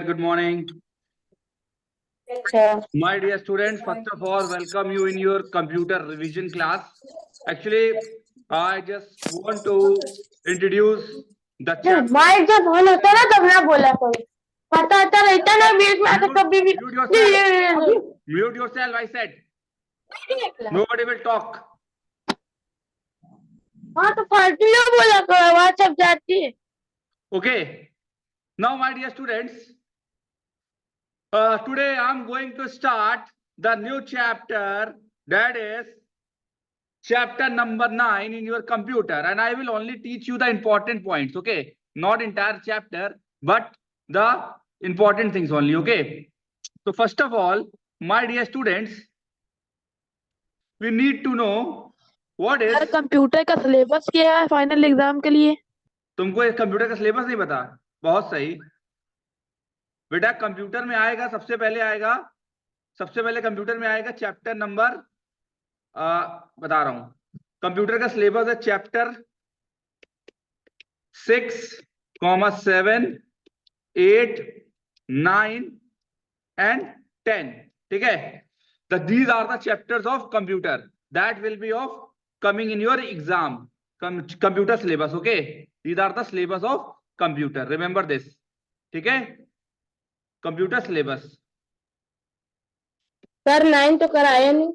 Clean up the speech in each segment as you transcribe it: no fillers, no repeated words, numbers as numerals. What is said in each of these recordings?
Good morning. My dear students, first of all, welcome you in your computer revision class. Actually, I just want to introduce the chapter. Mike जब on होता है ना तब ना बोला करो, पता आता रहता ना बीच में आके कभी भी Mute yourself, I said. Nobody will talk. हाँ तो फालतू ना बोला करो, आवाज सब जाती है. Okay. Now, my dear students, today I'm going to start the new chapter, that is chapter number 9 in your computer, and I will only teach you the important points. Okay, not entire chapter, but the important things only. Okay, so first of all, my dear students, we need to know what is. Computer का syllabus क्या है final exam के लिए? तुमको computer का syllabus नहीं पता? बहुत सही बेटा, कंप्यूटर में आएगा सबसे पहले कंप्यूटर में आएगा चैप्टर नंबर, बता रहा हूं, कंप्यूटर का सिलेबस है चैप्टर 6, 7, 8, 9 and 10. ठीक है, these are the chapters of computer that will be of coming in your exam. Computer syllabus. Okay, these are the syllabus of computer. Remember this. ठीक है, computer syllabus. Sir 9 तो कराया नहीं.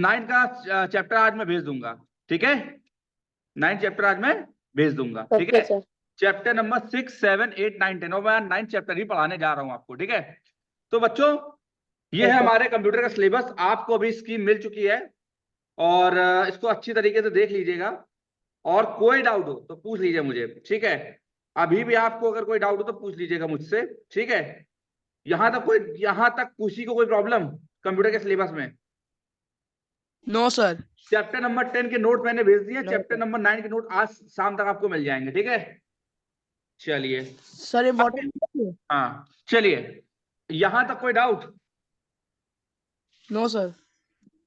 9 का chapter आज मैं भेज दूंगा. ठीक है, 9 चैप्टर आज मैं भेज दूंगा. ठीक है, चैप्टर नंबर 6, 7, 8, 9, 10 और मैं 9 चैप्टर ही पढ़ाने जा रहा हूं आपको. ठीक है, तो बच्चों ये है हमारे कंप्यूटर का सिलेबस. आपको अभी स्कीम मिल चुकी है और इसको अच्छी तरीके से देख लीजिएगा और कोई डाउट हो तो पूछ लीजिए मुझे. ठीक है, अभी भी आपको अगर कोई डाउट हो तो पूछ लीजिएगा मुझसे. ठीक है, यहां तक किसी को कोई प्रॉब्लम कंप्यूटर के सिलेबस में? No sir. चैप्टर नंबर 10 के नोट मैंने भेज दिए. चैप्टर नंबर 9 के नोट आज शाम तक आपको मिल जाएंगे. ठीक है, चलिए सर हाँ, चलिए यहां तक कोई डाउट? No sir.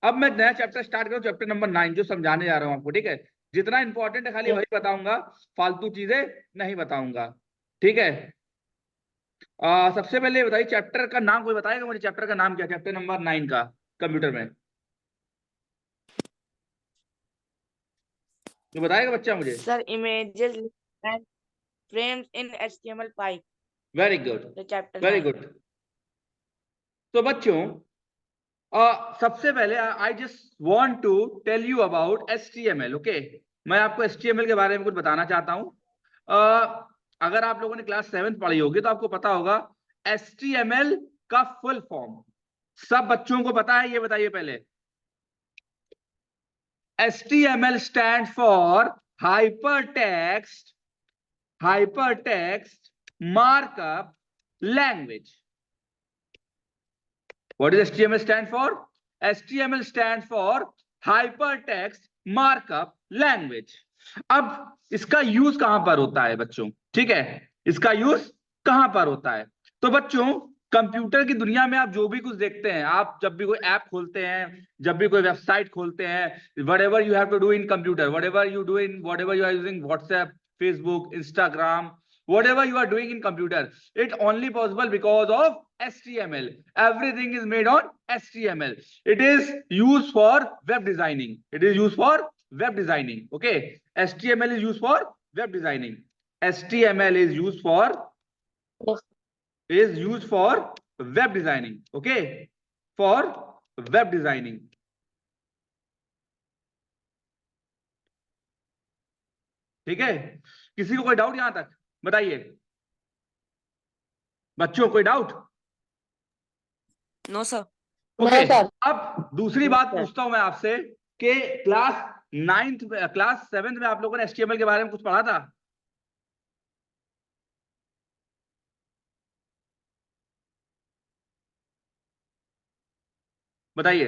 अब मैं नया चैप्टर स्टार्ट करूं, चैप्टर नंबर 9 जो समझाने जा रहा हूं आपको. ठीक है, जितना इंपॉर्टेंट है खाली वही बताऊंगा, फालतू चीजें नहीं बताऊंगा. ठीक है, सबसे पहले बताइए चैप्टर का नाम कोई बताएगा मुझे? चैप्टर का नाम क्या, चैप्टर नंबर 9 का कंप्यूटर में तो बताएगा बच्चा मुझे? Sir images and frames in HTML5. Very good, chapter very good. तो बच्चों सबसे पहले I just want to tell you about HTML. Okay, मैं आपको HTML के बारे में कुछ बताना चाहता हूं. अगर आप लोगों ने क्लास 7 पढ़ी होगी तो आपको पता होगा HTML का फुल फॉर्म सब बच्चों को पता है? ये बताइए पहले. HTML stands for hypertext markup language. What does HTML stand for? HTML stands for hypertext markup language. अब इसका यूज कहां पर होता है बच्चों? ठीक है, इसका यूज कहां पर होता है? तो बच्चों कंप्यूटर की दुनिया में आप जो भी कुछ देखते हैं, आप जब भी कोई ऐप खोलते हैं, जब भी कोई वेबसाइट खोलते हैं, whatever you have to do in computer, whatever you are using WhatsApp, Facebook, Instagram, whatever you are doing in computer, it only possible because of HTML. Everything is made on HTML. It is used for web designing. Okay, HTML is used for web designing. HTML is used for web designing. Okay, for web designing. ठीक है, किसी को कोई doubt यहां तक? बताइए बच्चों, कोई डाउट? No sir. ओके, अब दूसरी बात पूछता हूं मैं आपसे कि क्लास 7 में आप लोगों ने HTML के बारे में कुछ पढ़ा था? बताइए.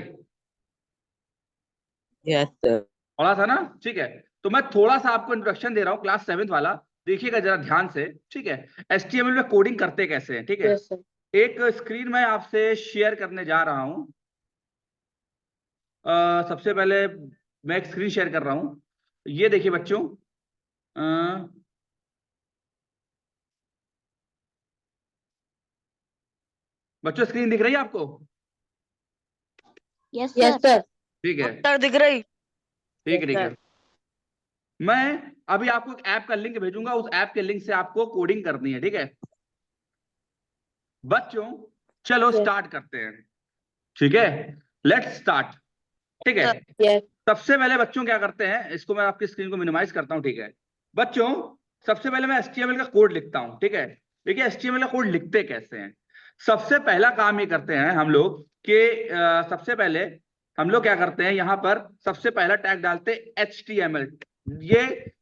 Yes sir. पढ़ा था ना? ठीक है, तो मैं थोड़ा सा आपको इंट्रोडक्शन दे रहा हूं क्लास 7 वाला. देखिएगा जरा ध्यान से. ठीक है, HTML में कोडिंग करते कैसे हैं? ठीक है, एक स्क्रीन मैं आपसे शेयर करने जा रहा हूं. सबसे पहले मैं एक स्क्रीन शेयर कर रहा हूं. ये देखिए बच्चों, बच्चों स्क्रीन दिख रही है आपको? Yes sir. ठीक है, सर दिख रही। ठीक है, ठीक है। मैं अभी आपको एक ऐप का लिंक भेजूंगा, उस ऐप के लिंक से आपको कोडिंग करनी है, ठीक है बच्चों? चलो स्टार्ट करते हैं, ठीक है, लेट्स स्टार्ट। ठीक है, यस सबसे पहले बच्चों क्या करते हैं, इसको मैं आपकी स्क्रीन को मिनिमाइज करता हूं, ठीक है बच्चों? सबसे पहले मैं HTML का कोड लिखता हूं, ठीक है? देखिए HTML का कोड लिखते कैसे हैं। सबसे पहला काम ये करते हैं हम लोग कि सबसे पहले हम लोग क्या करते हैं, यहाँ पर सबसे पहला टैग डालते HTML। ये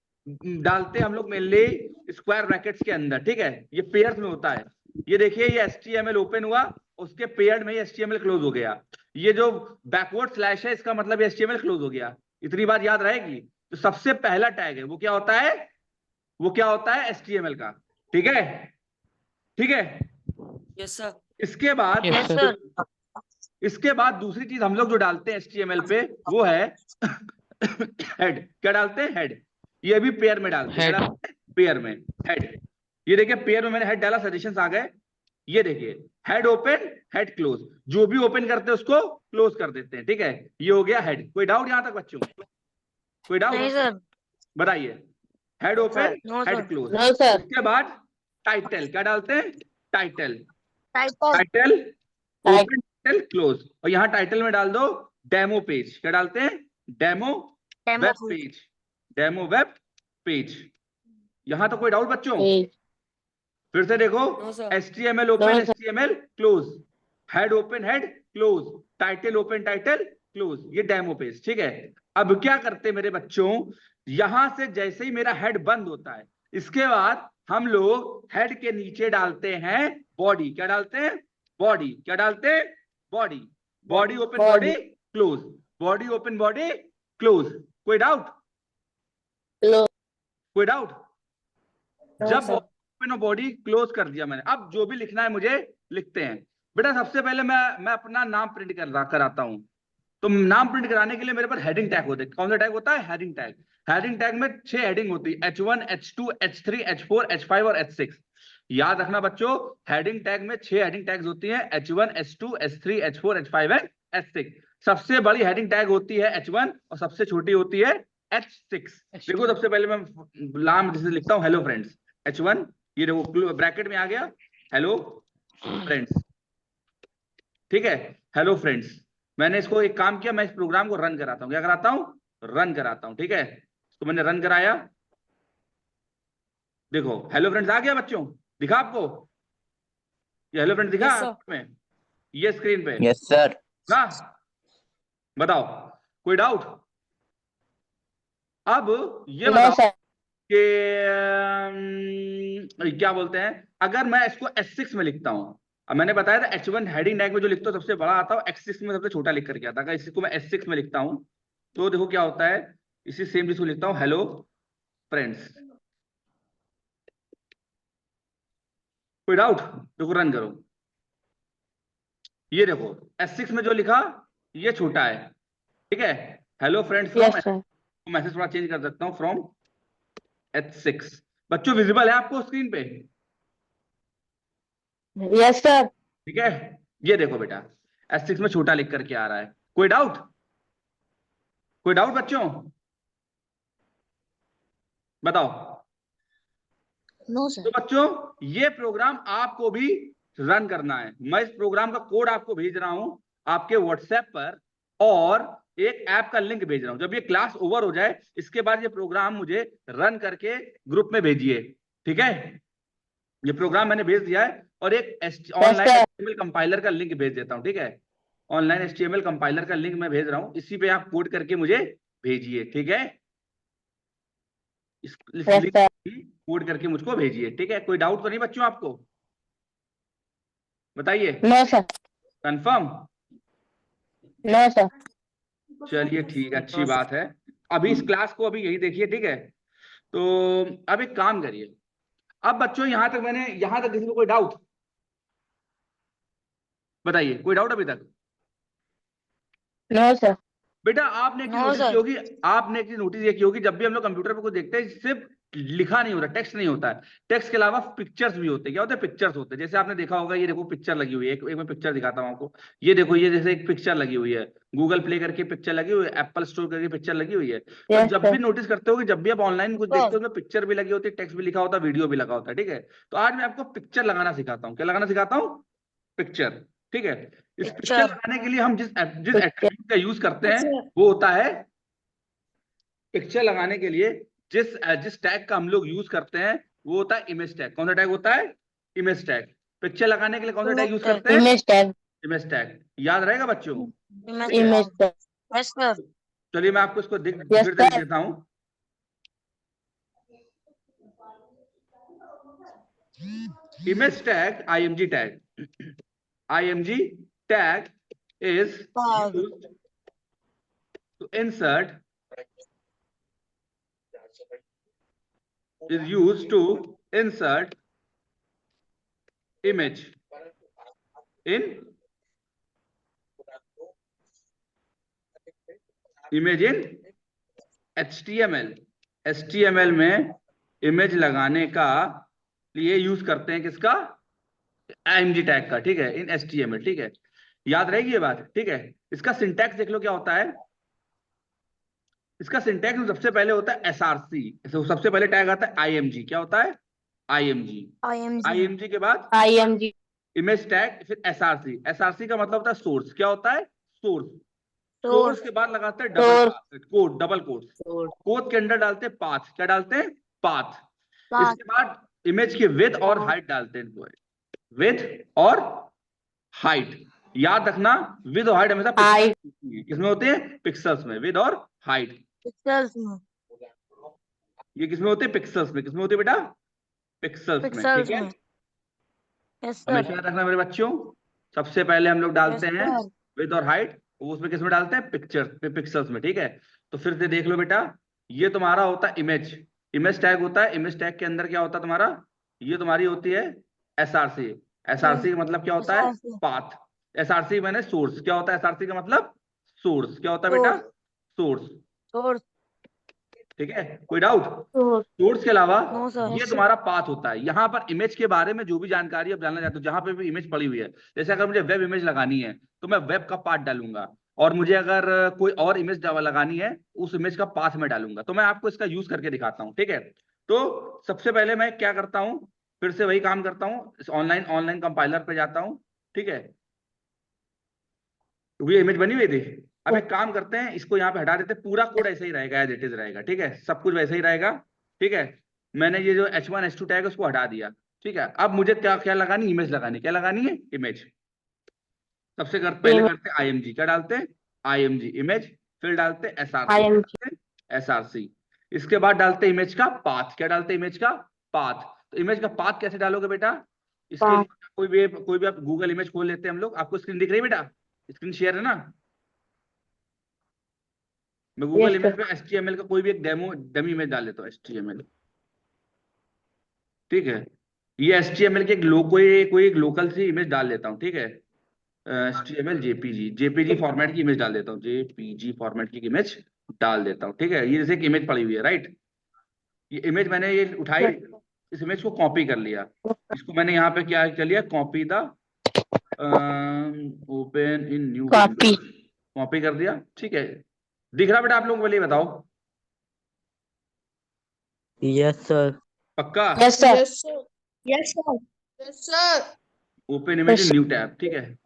डालते हम लोग मेनली स्क्वायर ब्रैकेट्स के अंदर, ठीक है? ये पेयर्स में होता है। ये देखिए ये HTML ओपन हुआ, उसके पेयर में HTML क्लोज हो गया। ये जो बैकवर्ड स्लैश है इसका मतलब ये HTML क्लोज हो गया। इतनी बात याद रहेगी। तो सबसे पहला टैग है वो क्या होता है, वो क्या होता है HTML का, ठीक है? ठीक है, यस सर। इसके बाद यस सर। इसके बाद दूसरी चीज हम लोग जो डालते हैं HTML पे वो है हेड। क्या डालते हैं? हेड। ये भी पेयर में डालते हैं, पेयर में हेड। ये देखिए पेयर में मैंने हेड डाला, सजेशंस आ गए। ये देखिए हेड ओपन हेड क्लोज, जो भी ओपन करते हैं उसको क्लोज कर देते हैं, ठीक है? ये हो गया हेड। कोई डाउट यहां तक बच्चों? कोई डाउट? नहीं सर। बताइए। Head open no head sir. Close. No sir. उसके बाद टाइटल। क्या डालते हैं? Title. Title. Title open title close. और यहाँ टाइटल में डाल दो डेमो पेज। क्या डालते हैं? Demo web page. Demo web page. यहां तो कोई डाउट बच्चों? फिर से देखो, no sir. HTML open HTML close, head open head close, title open title close. ये डेमो पेज, ठीक है? अब क्या करते मेरे बच्चों, यहां से जैसे ही मेरा हेड बंद होता है, इसके बाद हम लोग हेड के नीचे डालते हैं बॉडी। क्या डालते हैं? बॉडी। क्या डालते हैं? Body. Body open body close, body open body close. कोई डाउट? कोई डाउट? जब ओपन बॉडी क्लोज कर दिया मैंने, अब जो भी लिखना है मुझे लिखते हैं। बेटा सबसे पहले मैं अपना नाम प्रिंट कराता हूं। तो नाम प्रिंट कराने के लिए मेरे पास हेडिंग टैग होते हैं। कौन सा टैग होता है? Heading tag. हेडिंग टैग में 6 हेडिंग होती है, H1 H2 H3 H4 H5 और H6। याद रखना बच्चों, हेडिंग टैग में 6 हेडिंग टैग्स होती हैं, H1 H2 H3 H4 H5 and H6। सबसे बड़ी हेडिंग टैग होती है H1 और सबसे छोटी होती है H6। देखो सबसे पहले मैं नाम जैसे लिखता हूं हेलो फ्रेंड्स, H1, ये देखो ब्रैकेट में आ गया हेलो फ्रेंड्स, ठीक है? Hello friends. मैंने इसको एक काम किया, मैं इस प्रोग्राम को रन कराता हूं। क्या कराता हूं? रन कराता हूं, ठीक है? तो मैंने रन कराया, देखो हेलो फ्रेंड्स आ गया बच्चों। दिखा आपको? ये हेलो फ्रेंड्स दिखा में ये स्क्रीन पे? Yes sir. ना बताओ, कोई डाउट? अब ये बताओ कि क्या बोलते हैं, अगर मैं इसको S6 में लिखता हूं। अब मैंने बताया था H1 हेडिंग टैग में जो लिखता हूं सबसे बड़ा आता है, H6 में सबसे छोटा लिख करके आता है। अगर इसी को मैं S6 में लिखता हूं तो देखो क्या होता है, इसी सेम चीज को लिखता हूं हेलो फ्रेंड्स। कोई डाउट? देखो रन करो, ये देखो S6 में जो लिखा ये छोटा है, ठीक है? हेलो फ्रेंड्स फ्रॉम, मैसेज थोड़ा चेंज कर सकता हूं, फ्रॉम H6। बच्चों विजिबल है आपको स्क्रीन पे? Yes sir. ठीक है, ये देखो बेटा S6 में छोटा लिख करके आ रहा है। कोई डाउट? कोई डाउट बच्चों? बताओ। No sir. तो बच्चों ये प्रोग्राम आपको भी रन करना है। मैं इस प्रोग्राम का कोड आपको भेज रहा हूं आपके व्हाट्सएप पर, और एक ऐप का लिंक भेज रहा हूं। जब ये क्लास ओवर हो जाए इसके बाद ये प्रोग्राम मुझे रन करके ग्रुप में भेजिए, ठीक है? ये प्रोग्राम मैंने भेज दिया है, और एक ऑनलाइन HTML कंपाइलर का लिंक भेज देता हूं, ठीक है? ऑनलाइन HTML कंपाइलर का लिंक मैं भेज रहा हूं, इसी पे आप कोड करके मुझे भेजिए, ठीक है? इस लिंक कोड करके मुझको भेजिए, ठीक है? कोई डाउट तो नहीं बच्चों आपको? बताइए। No sir. Confirm? No sir. चलिए ठीक है, अच्छी बात है। अभी इस क्लास को अभी यही देखिए, ठीक है? तो अब एक काम करिए। अब बच्चों यहां तक किसी को कोई डाउट? बताइए, कोई डाउट अभी तक? No sir. बेटा आपने एक चीज नोटिस की होगी, आपने एक चीज नोटिस ये की होगी, जब भी हम लोग कंप्यूटर पे कुछ देखते हैं सिर्फ लिखा नहीं होता, टेक्स्ट नहीं होता है। टेक्स्ट के अलावा पिक्चर्स भी होते हैं। क्या होते हैं? पिक्चर्स होते हैं। जैसे आपने देखा होगा, ये देखो पिक्चर लगी हुई है, एक मैं पिक्चर दिखाता हूँ आपको। ये देखो, ये जैसे एक पिक्चर लगी हुई है, गूगल प्ले करके पिक्चर लगी हुई है, एप्पल स्टोर करके पिक्चर लगी हुई है। तो Yes, जब sir. भी नोटिस करते हो कि जब भी आप ऑनलाइन कुछ Sir. देखते हो, उसमें पिक्चर भी लगी होती है, टेक्स्ट भी लिखा होता है, वीडियो भी लगा होता है। ठीक है, तो आज मैं आपको पिक्चर लगाना सिखाता हूँ। क्या लगाना सिखाता हूँ? पिक्चर। ठीक है, इस पिक्चर Picture. लगाने के लिए हम जिस Picture. एट्रीब्यूट का यूज करते हैं Picture. वो होता है, पिक्चर लगाने के लिए जिस जिस टैग का हम लोग यूज करते हैं वो होता है इमेज टैग। कौन सा टैग होता है? Image tag. पिक्चर लगाने के लिए कौन सा टैग यूज Image tag. करते हैं? Image tag. Image tag. याद रहेगा बच्चों? Image ठीक है, Image tag. tag. Yes, sir. चलिए मैं आपको इसको Yes, फिर से लिख sir. देता हूँ। Image tag, IMG tag. IMG tag is Tag. used to insert, is used to insert image in HTML। HTML में इमेज लगाने का लिए यूज करते हैं किसका? IMG टैग का। ठीक है, इन HTML। ठीक है, याद रहेगी ये बात? ठीक है, इसका सिंटैक्स देख लो क्या होता है। इसका सिंटैक्स सबसे पहले होता है SRC। सबसे पहले टैग आता है IMG। क्या होता है? IMG। IMG. IMG के बाद IMG. इमेज टैग, फिर SRC। SRC का मतलब होता है सोर्स। क्या होता है? सोर्स। Source Source. के बाद लगाते हैं Source. Code, double quote. Source. Code के अंदर डालते हैं पाथ। क्या डालते हैं? पाथ। Path. इसके बाद इमेज की विड्थ और हाइट डालते हैं। विड्थ और हाइट याद रखना, विड्थ और हाइट हमेशा Height. किसमें होते हैं? पिक्सल्स में। विड्थ और हाइट Pixels में. ये किसमें होते हैं? पिक्सल्स में। किसमें होते हैं बेटा? पिक्सल्स में। Pixels ठीक है, में. Yes, sir. हमेशा याद रखना मेरे बच्चों। सबसे पहले हम लोग डालते Yes, हैं sir. विड्थ और हाइट, उसमें किसमें डालते हैं? पिक्सल्स में। ठीक है, तो फिर से देख लो बेटा, ये तुम्हारा होता है इमेज। इमेज टैग होता है। इमेज टैग के अंदर क्या होता है तुम्हारा? ये तुम्हारी होती है SRC। SRC का मतलब क्या होता है? SRC. पाथ। SRC मैंने सोर्स। क्या होता है SRC का मतलब? सोर्स। क्या होता है बेटा? सोर्स। Source. ठीक है, कोई डाउट? Source. सोर्स के अलावा No, sir. ये तुम्हारा पाथ होता है। यहाँ पर इमेज के बारे में जो भी जानकारी आप जानना चाहते हो, जहां पे भी इमेज पड़ी हुई है, जैसे अगर मुझे वेब इमेज लगानी है तो मैं वेब का पाथ डालूंगा, और मुझे अगर कोई और इमेज लगानी है उस इमेज का पाथ में डालूंगा। तो मैं आपको इसका यूज करके दिखाता हूँ। ठीक है, तो सबसे पहले मैं क्या करता हूँ, फिर से वही काम करता हूँ, ऑनलाइन कंपाइलर पे जाता हूँ। ठीक है, तो ये इमेज बनी हुई थी। अब एक काम करते हैं, इसको यहाँ पे हटा देते हैं। पूरा कोड ऐसे ही रहेगा, एज इट इज रहेगा। ठीक है, सब कुछ वैसे ही रहेगा। ठीक है, मैंने ये जो H1 H2 टैग है उसको हटा दिया। ठीक है, अब मुझे क्या क्या लगानी? इमेज लगानी। क्या लगानी है? इमेज। सबसे पहले करते हैं IMG। क्या डालते हैं? IMG image. फिर डालते हैं IMG. SRC। इसके बाद डालते हैं इमेज का पाथ। क्या डालते हैं? इमेज का पाथ। तो इमेज का पाथ कैसे डालोगे बेटा? इसके लिए कोई भी आप गूगल इमेज खोल लेते हैं हम लोग। आपको स्क्रीन दिख रही है बेटा? स्क्रीन शेयर है ना? मैं गूगल Yes, इमेज sir. पे HTML का कोई भी एक डमी इमेज डाल लेता हूँ। HTML। ठीक है, ये HTML की कोई एक लोकल सी इमेज डाल लेता हूँ। ठीक है, HTML JPG फॉर्मेट की इमेज डाल देता हूँ। JPG फॉर्मेट की इमेज डाल देता हूँ। ठीक है, ये जैसे एक इमेज पड़ी हुई है, राइट? ये इमेज मैंने ये उठाई, इस इमेज को कॉपी कर लिया। इसको मैंने यहाँ पे क्या कर लिया? Copy the open in new Copy. Copy कर दिया। ठीक है, दिख रहा बेटा आप लोगों को? पहले बताओ। Yes, sir. पक्का? Yes, sir. Yes, sir. Yes, sir. Yes, sir. Open image in Yes, new tab. ठीक है,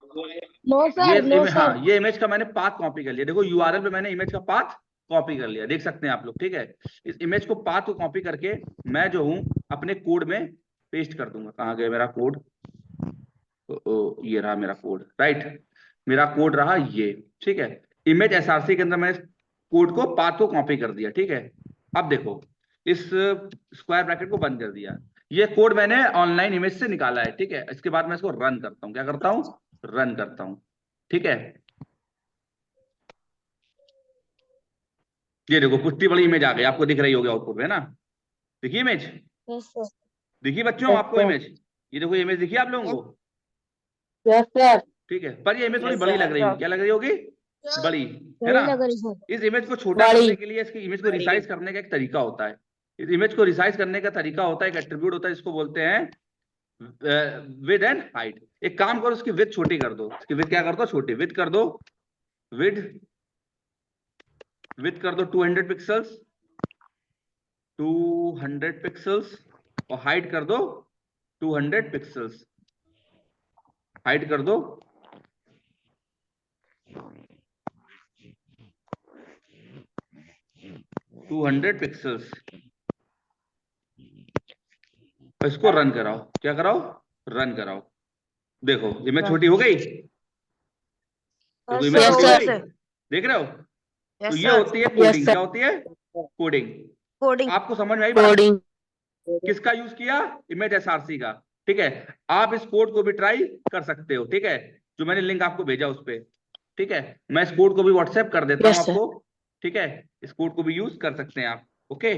No, sir. No, sir. हाँ, ये इमेज का मैंने पाथ कॉपी कर लिया। देखो URL पे मैंने इमेज का पाथ कॉपी कर लिया, देख सकते हैं आप लोग। ठीक है, इस इमेज को पाथ को कॉपी करके मैं जो हूँ अपने कोड में पेस्ट कर दूंगा। कहाँ गया मेरा कोड? ये रहा मेरा कोड, राइट? मेरा कोड रहा ये। ठीक है, इमेज SRC के अंदर मैंने कोड को पाथ को कॉपी कर दिया। ठीक है, अब देखो इस स्क्वायर ब्रैकेट को बंद कर दिया। ये कोड मैंने ऑनलाइन इमेज से निकाला है। ठीक है, इसके बाद मैं इसको रन करता हूँ। क्या करता हूँ? रन करता हूँ। ठीक है, ये देखो कितनी बड़ी इमेज आ गई, आपको दिख रही होगी आउटपुट में ना? देखिए इमेज, Yes, sir. दिखी बच्चों आपको इमेज? ये देखो इमेज दिखी आप लोगों को? Yes, sir. ठीक है, पर ये इमेज थोड़ी बड़ी लग रही होगी। क्या लग रही होगी? बड़ी, है बड़ी ना? लग रही, sir. इस इमेज को छोटा बड़ी। करने के लिए, इसकी इमेज को रिसाइज करने का एक तरीका होता है। इस इमेज को रिसाइज करने का तरीका होता है, एक एट्रीब्यूट होता है जिसको बोलते हैं विड एंड हाइट। एक काम करो, उसकी विड्थ छोटी कर दो, इसकी विड्थ क्या कर दो, छोटी विड्थ कर दो, विड्थ कर दो 200 पिक्सल्स, 200 पिक्सल्स, और हाइट कर दो 200 पिक्सल्स, हाइट कर दो 200 पिक्सल्स। इसको रन कराओ, क्या कराओ, रन कराओ। देखो इमेज छोटी हो गई, देखो इमेज Yes, छोटी हो sir. गई, देख रहे हो। तो Yes, ये sir. होती है कोडिंग, क्या होती है, कोडिंग। Coding. आपको समझ में आई बात? कोडिंग। किसका यूज किया, इमेज एसआरसी का, ठीक है। आप इस कोड को भी ट्राई कर सकते हो, ठीक है, जो मैंने लिंक आपको भेजा उस पे, ठीक है। मैं इस कोड को भी व्हाट्सएप कर देता हूं Yes, sir. आपको, ठीक है। इस कोड को भी यूज कर सकते हैं आप, ओके।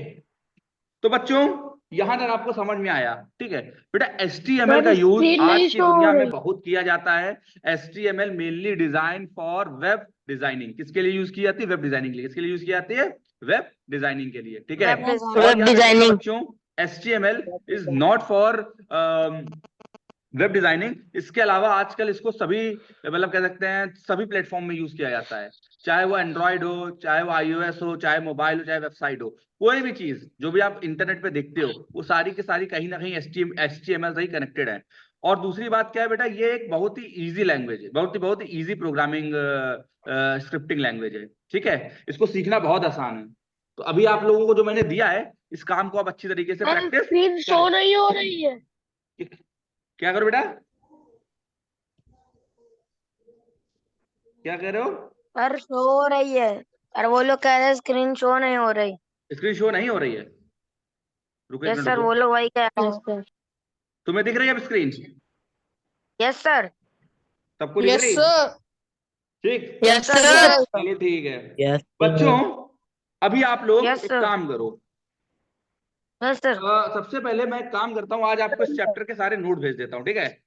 तो बच्चों यहां तक आपको समझ में आया, ठीक है। बेटा HTML का यूज आज की दुनिया में बहुत किया जाता है। HTML mainly design for web designing, किसके लिए यूज की जाती है, वेब डिजाइनिंग के लिए। किसके लिए यूज की जाती है, वेब डिजाइनिंग के लिए, ठीक है। Web design. और Web याद रखिएगा designing. बच्चों, HTML is not for web designing. इसके अलावा आजकल इसको सभी, मतलब कह सकते हैं सभी प्लेटफॉर्म में यूज किया जाता है, चाहे वो एंड्रॉइड हो, चाहे वो iOS हो, चाहे मोबाइल हो, चाहे वेबसाइट हो। कोई भी चीज जो भी आप इंटरनेट पे देखते हो, वो सारी की सारी कहीं ना कहीं HTML से ही कनेक्टेड है। और दूसरी बात क्या है बेटा, ये एक बहुत ही इजी लैंग्वेज है, बहुत ही इजी प्रोग्रामिंग स्क्रिप्टिंग लैंग्वेज है, ठीक है। इसको सीखना बहुत आसान है। तो अभी आप लोगों को जो मैंने दिया है, इस काम को आप अच्छी तरीके से प्रैक्टिस स्क्रीन शो नहीं हो रही है। क्या करो बेटा, क्या कह रहे हो, सर शो हो रही है, और वो लोग कह रहे हैं स्क्रीन शो नहीं हो रही। स्क्रीन शो नहीं हो रही है, रुको एक यस मिनट सर, रुको। वो लोग वही कह रहे Yes, हैं। sir. तुम्हें दिख रही है अब स्क्रीन, यस सर। सबको दिख रही, ठीक, Yes, सर, sir. चलो ठीक है। Yes, बच्चों अभी आप लोग Yes, एक sir. काम करो, यस सर। सबसे पहले मैं एक काम करता हूँ, आज आपको इस चैप्टर के सारे नोट भेज देता हूँ, ठीक है।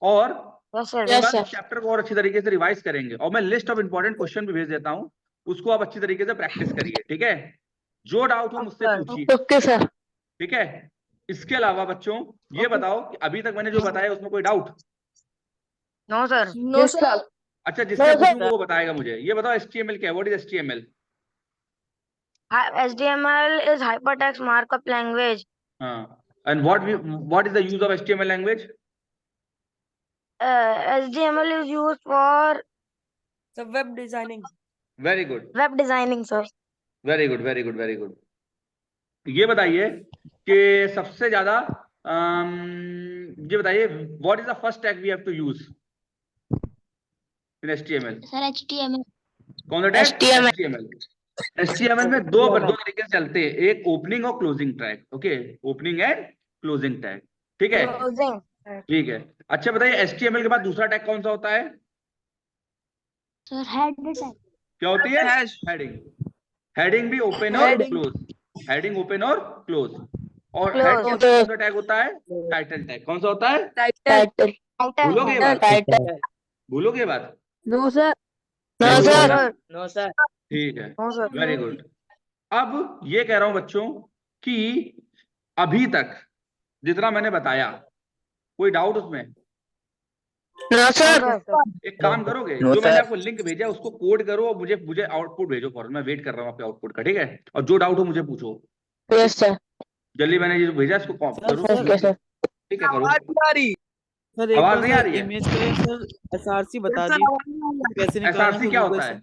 और यस सर। Yes, बस sir. इस चैप्टर को और अच्छी तरीके से रिवाइज करेंगे, और मैं लिस्ट ऑफ इंपॉर्टेंट क्वेश्चन भी भेज देता हूँ, उसको आप अच्छी तरीके से प्रैक्टिस करिए, ठीक है। जो डाउट हो मुझसे Okay. पूछिए, Okay, sir. ठीक है। इसके अलावा बच्चों ये बताओ कि अभी तक मैंने जो बताया उसमें कोई doubt? No sir. Yes, sir. अच्छा, जिससे पूछूंगा वो बताएगा मुझे। ये बताओ HTML क्या है, what is HTML? HTML is hypertext markup language. हाँ, and what is the use of HTML language? HTML is used for so web designing. Very good, web designing, sir. very good, very good, very good. ये बताइए कि सबसे ज्यादा ये बताइए, what is the first tag we have to use in HTML? Sir, HTML. कौन सा tag? HTML. HTML। HTML में दो तरीके से चलते हैं, एक ओपनिंग और closing tag, okay, opening and closing tag, ठीक है, Closing. ठीक है। अच्छा बताइए, HTML के बाद दूसरा टैग कौन सा होता है? Sir, head tag. क्या होती है? हेडिंग। हेडिंग भी ओपन और क्लोज, हेडिंग ओपन और क्लोज। और हेड के बाद कौन सा टैग होता है? Title tag. कौन सा होता है? Title. भूलोगे ये बात? Title. भूलोगे ये बात? No, sir. No, नहीं sir. भूलोगे ना? No sir. ठीक है, No, sir. Very good. अब ये कह रहा हूं बच्चों कि अभी तक जितना मैंने बताया, कोई डाउट उसमें? No, sir. एक काम करोगे, No, जो मैंने sir. आपको लिंक भेजा है उसको कोड करो और मुझे आउटपुट भेजो फॉरन, मैं वेट कर रहा हूँ आपके आउटपुट का, ठीक है। और जो डाउट हो मुझे पूछो Yes, sir. जल्दी, मैंने ये जो भेजा इसको करो, Okay, sir. ठीक है, करो। सर एक आवाज बार नहीं आ सर रही है? इमेज का सर SRC बता दी कैसे निकालना एसआरसी है क्या गूगल होता से। है?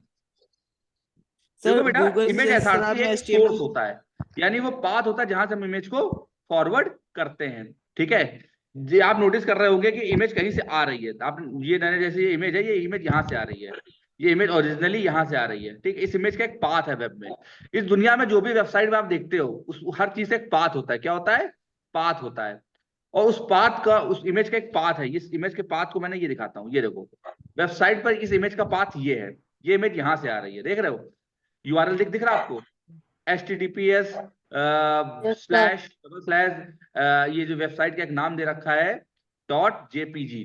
सर देखो बेटा, गूगल इमेज से एसआरसी एक HTML सोर्स होता है, यानी वो पाथ होता है जहां से हम इमेज को फॉरवर्ड करते हैं, ठीक है। ये आप नोटिस कर रहे होंगे कि इमेज कहीं से आ रही है, आप ये मैंने जैसे ये इमेज है, ये इमेज यहाँ से आ रही है, ये इमेज ओरिजिनली यहाँ से आ रही है, ठीक है। इस इमेज का एक पाथ है वेब में। इस दुनिया में जो भी वेबसाइट में आप देखते हो, उस हर चीज से एक पाथ होता है। क्या होता है? पाथ होता है। और उस पाथ का, उस इमेज का एक पाथ है। इस इमेज के पाथ को मैंने ये दिखाता हूँ, ये देखो वेबसाइट पर इस इमेज का पाथ ये है, ये इमेज यहाँ से आ रही है, देख रहे हो? URL दिख रहा है आपको? HTTPS स्लैश ये जो वेबसाइट का एक नाम दे रखा है .jpg,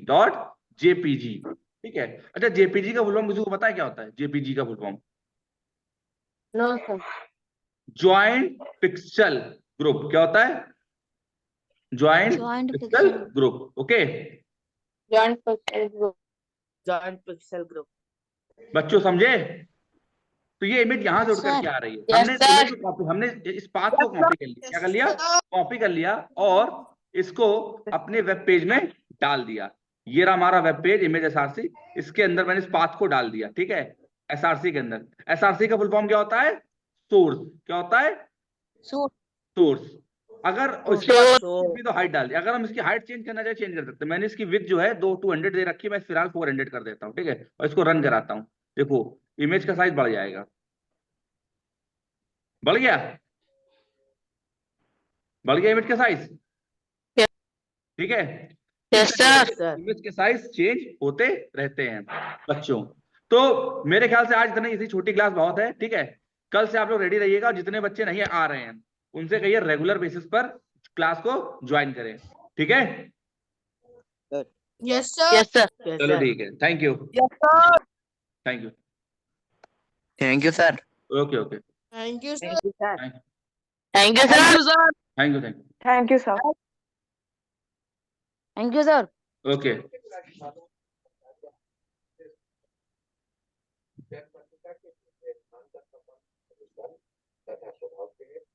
ठीक है। अच्छा, JPG का फुल फॉर्म किसी को पता है क्या होता है? JPG का full form No, sir. Joint pixel group क्या होता है? Joint Joint pixel pixel. Group. Okay joint pixel group. Joint pixel group. बच्चों समझे? तो ये इमेज यहाँ से Yes, उठ करके sir. आ रही है। Yes, हमने sir. इमेज को कॉपी, हमने इस पाथ को कॉपी कर लिया। क्या कर लिया? कॉपी कर लिया और इसको अपने वेब पेज में डाल दिया। ये रहा हमारा वेब पेज इमेज एसआरसी। इसके अंदर मैंने इस पाथ को डाल दिया। ठीक है, एसआरसी के अंदर। एसआरसी का फुल फॉर्म क्या होता है? सोर्स। क्या होता है? So, source. अगर इसके बाद भी तो हाइट डाल दी। अगर हम इसकी हाइट चेंज करना चाहे चेंज कर सकते हैं। मैंने इसकी विड्थ जो है 200 दे रखी है, मैं फिलहाल 400 कर देता हूँ। ठीक है, और इसको रन कराता हूँ। देखो इमेज का साइज बढ़ जाएगा। बढ़ गया? बढ़ गया इमेज का साइज? Yes. ठीक है, यस सर। सर इमेज के साइज चेंज होते रहते हैं बच्चों। तो मेरे ख्याल से आज इतनी इसी छोटी क्लास बहुत है। ठीक है, कल से आप लोग रेडी रहिएगा। जितने बच्चे नहीं आ रहे हैं उनसे कहिए रेगुलर बेसिस पर क्लास को ज्वाइन करें। ठीक है, यस सर। यस चलो सर। ठीक है, thank you. Yes sir. Thank you. Thank you sir. Okay okay, thank you sir. Thank you sir. Thank you sir. Thank you thank thank you sir. thank you, sir. You. Okay